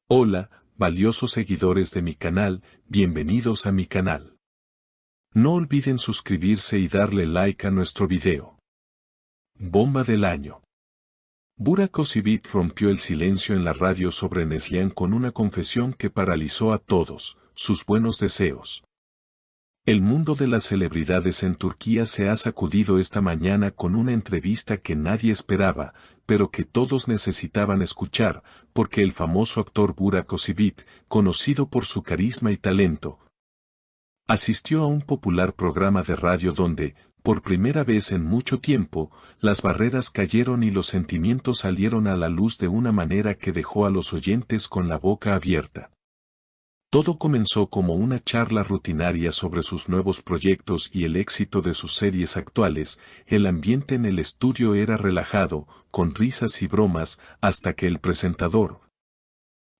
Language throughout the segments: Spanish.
Hola, valiosos seguidores de mi canal, bienvenidos a mi canal. No olviden suscribirse y darle like a nuestro video. Bomba del año. Burak Özçivit rompió el silencio en la radio sobre Neslihan con una confesión que paralizó a todos, sus buenos deseos. El mundo de las celebridades en Turquía se ha sacudido esta mañana con una entrevista que nadie esperaba, pero que todos necesitaban escuchar, porque el famoso actor Burak Özçivit, conocido por su carisma y talento, asistió a un popular programa de radio donde, por primera vez en mucho tiempo, las barreras cayeron y los sentimientos salieron a la luz de una manera que dejó a los oyentes con la boca abierta. Todo comenzó como una charla rutinaria sobre sus nuevos proyectos y el éxito de sus series actuales. El ambiente en el estudio era relajado, con risas y bromas, hasta que el presentador,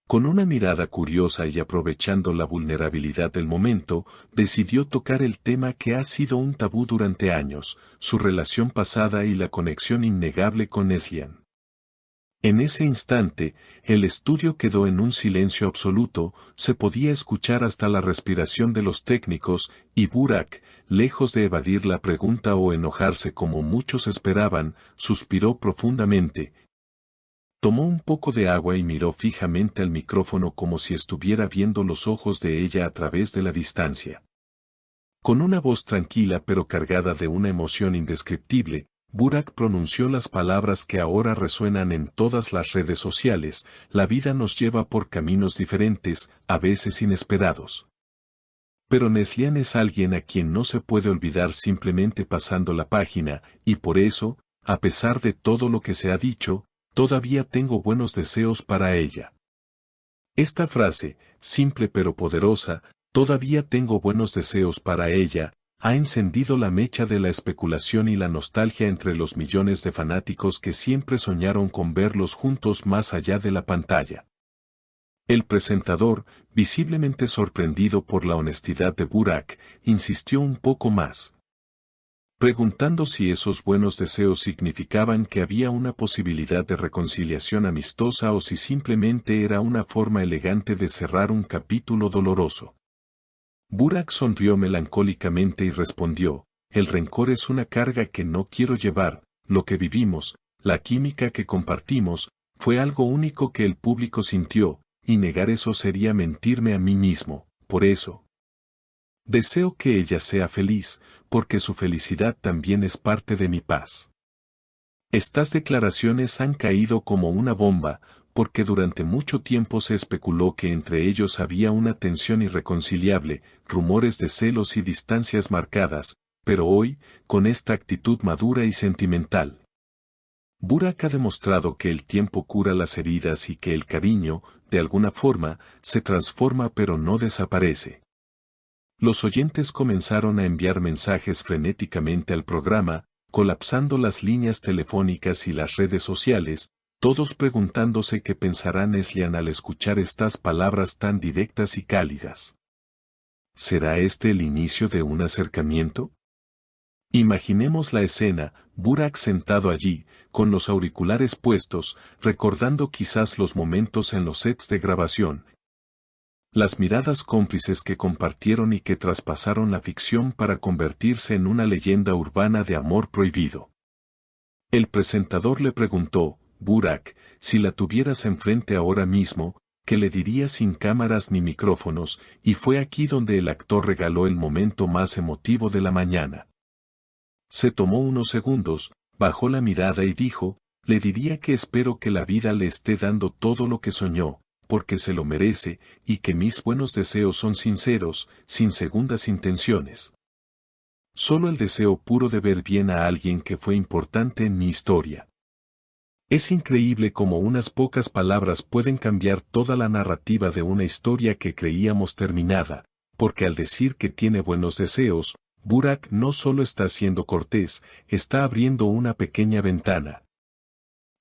con una mirada curiosa y aprovechando la vulnerabilidad del momento, decidió tocar el tema que ha sido un tabú durante años, su relación pasada y la conexión innegable con Neslihan. En ese instante, el estudio quedó en un silencio absoluto, se podía escuchar hasta la respiración de los técnicos, y Burak, lejos de evadir la pregunta o enojarse como muchos esperaban, suspiró profundamente. Tomó un poco de agua y miró fijamente al micrófono como si estuviera viendo los ojos de ella a través de la distancia. Con una voz tranquila pero cargada de una emoción indescriptible, Burak pronunció las palabras que ahora resuenan en todas las redes sociales: la vida nos lleva por caminos diferentes, a veces inesperados. Pero Neslihan es alguien a quien no se puede olvidar simplemente pasando la página, y por eso, a pesar de todo lo que se ha dicho, todavía tengo buenos deseos para ella. Esta frase, simple pero poderosa, todavía tengo buenos deseos para ella, ha encendido la mecha de la especulación y la nostalgia entre los millones de fanáticos que siempre soñaron con verlos juntos más allá de la pantalla. El presentador, visiblemente sorprendido por la honestidad de Burak, insistió un poco más, preguntando si esos buenos deseos significaban que había una posibilidad de reconciliación amistosa o si simplemente era una forma elegante de cerrar un capítulo doloroso. Burak sonrió melancólicamente y respondió: el rencor es una carga que no quiero llevar, lo que vivimos, la química que compartimos, fue algo único que el público sintió, y negar eso sería mentirme a mí mismo, por eso deseo que ella sea feliz, porque su felicidad también es parte de mi paz. Estas declaraciones han caído como una bomba, porque durante mucho tiempo se especuló que entre ellos había una tensión irreconciliable, rumores de celos y distancias marcadas, pero hoy, con esta actitud madura y sentimental, Burak ha demostrado que el tiempo cura las heridas y que el cariño, de alguna forma, se transforma pero no desaparece. Los oyentes comenzaron a enviar mensajes frenéticamente al programa, colapsando las líneas telefónicas y las redes sociales, todos preguntándose qué pensará Neslihan al escuchar estas palabras tan directas y cálidas. ¿Será este el inicio de un acercamiento? Imaginemos la escena: Burak sentado allí, con los auriculares puestos, recordando quizás los momentos en los sets de grabación, las miradas cómplices que compartieron y que traspasaron la ficción para convertirse en una leyenda urbana de amor prohibido. El presentador le preguntó: Burak, si la tuvieras enfrente ahora mismo, ¿qué le dirías sin cámaras ni micrófonos? Y fue aquí donde el actor regaló el momento más emotivo de la mañana. Se tomó unos segundos, bajó la mirada y dijo: le diría que espero que la vida le esté dando todo lo que soñó, porque se lo merece, y que mis buenos deseos son sinceros, sin segundas intenciones. Solo el deseo puro de ver bien a alguien que fue importante en mi historia. Es increíble cómo unas pocas palabras pueden cambiar toda la narrativa de una historia que creíamos terminada, porque al decir que tiene buenos deseos, Burak no solo está siendo cortés, está abriendo una pequeña ventana,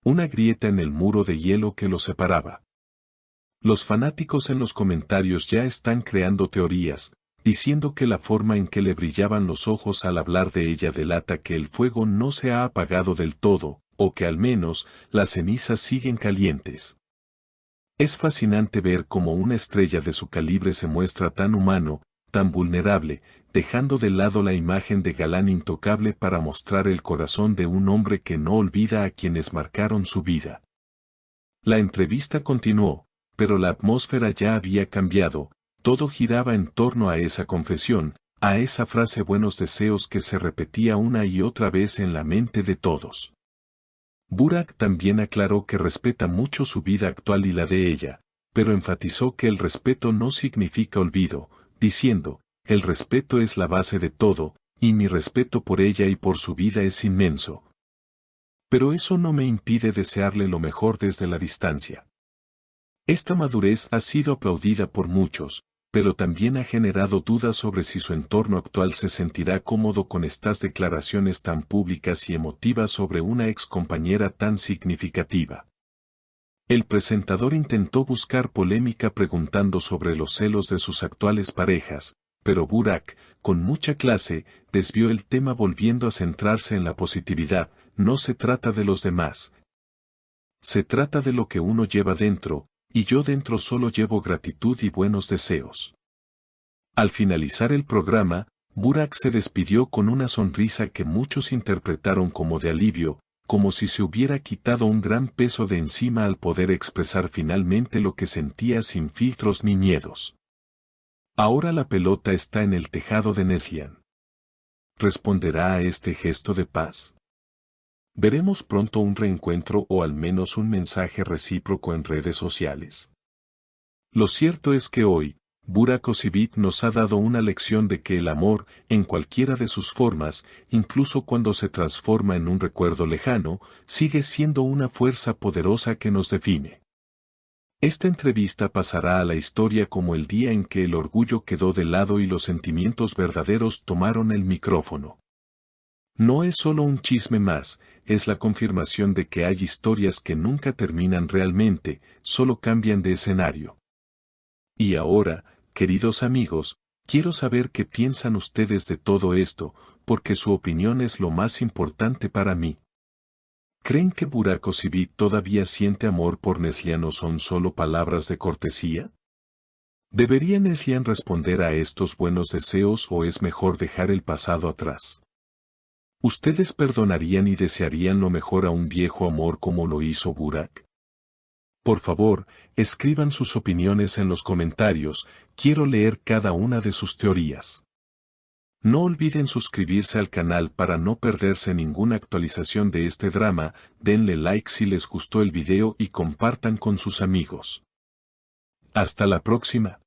una grieta en el muro de hielo que lo separaba. Los fanáticos en los comentarios ya están creando teorías, diciendo que la forma en que le brillaban los ojos al hablar de ella delata que el fuego no se ha apagado del todo, o que al menos las cenizas siguen calientes. Es fascinante ver cómo una estrella de su calibre se muestra tan humano, tan vulnerable, dejando de lado la imagen de galán intocable para mostrar el corazón de un hombre que no olvida a quienes marcaron su vida. La entrevista continuó, pero la atmósfera ya había cambiado, todo giraba en torno a esa confesión, a esa frase buenos deseos que se repetía una y otra vez en la mente de todos. Burak también aclaró que respeta mucho su vida actual y la de ella, pero enfatizó que el respeto no significa olvido, diciendo, el respeto es la base de todo, y mi respeto por ella y por su vida es inmenso. Pero eso no me impide desearle lo mejor desde la distancia. Esta madurez ha sido aplaudida por muchos, pero también ha generado dudas sobre si su entorno actual se sentirá cómodo con estas declaraciones tan públicas y emotivas sobre una ex compañera tan significativa. El presentador intentó buscar polémica preguntando sobre los celos de sus actuales parejas, pero Burak, con mucha clase, desvió el tema volviendo a centrarse en la positividad. No se trata de los demás. Se trata de lo que uno lleva dentro, y yo dentro solo llevo gratitud y buenos deseos. Al finalizar el programa, Burak se despidió con una sonrisa que muchos interpretaron como de alivio, como si se hubiera quitado un gran peso de encima al poder expresar finalmente lo que sentía sin filtros ni miedos. Ahora la pelota está en el tejado de Neslihan. ¿Responderá a este gesto de paz? ¿Veremos pronto un reencuentro o al menos un mensaje recíproco en redes sociales? Lo cierto es que hoy, Burak Özçivit nos ha dado una lección de que el amor, en cualquiera de sus formas, incluso cuando se transforma en un recuerdo lejano, sigue siendo una fuerza poderosa que nos define. Esta entrevista pasará a la historia como el día en que el orgullo quedó de lado y los sentimientos verdaderos tomaron el micrófono. No es solo un chisme más, es la confirmación de que hay historias que nunca terminan realmente, solo cambian de escenario. Y ahora, queridos amigos, quiero saber qué piensan ustedes de todo esto, porque su opinión es lo más importante para mí. ¿Creen que Burak Özçivit todavía siente amor por Neslihan o son solo palabras de cortesía? ¿Debería Neslihan responder a estos buenos deseos o es mejor dejar el pasado atrás? ¿Ustedes perdonarían y desearían lo mejor a un viejo amor como lo hizo Burak? Por favor, escriban sus opiniones en los comentarios, quiero leer cada una de sus teorías. No olviden suscribirse al canal para no perderse ninguna actualización de este drama, denle like si les gustó el video y compartan con sus amigos. Hasta la próxima.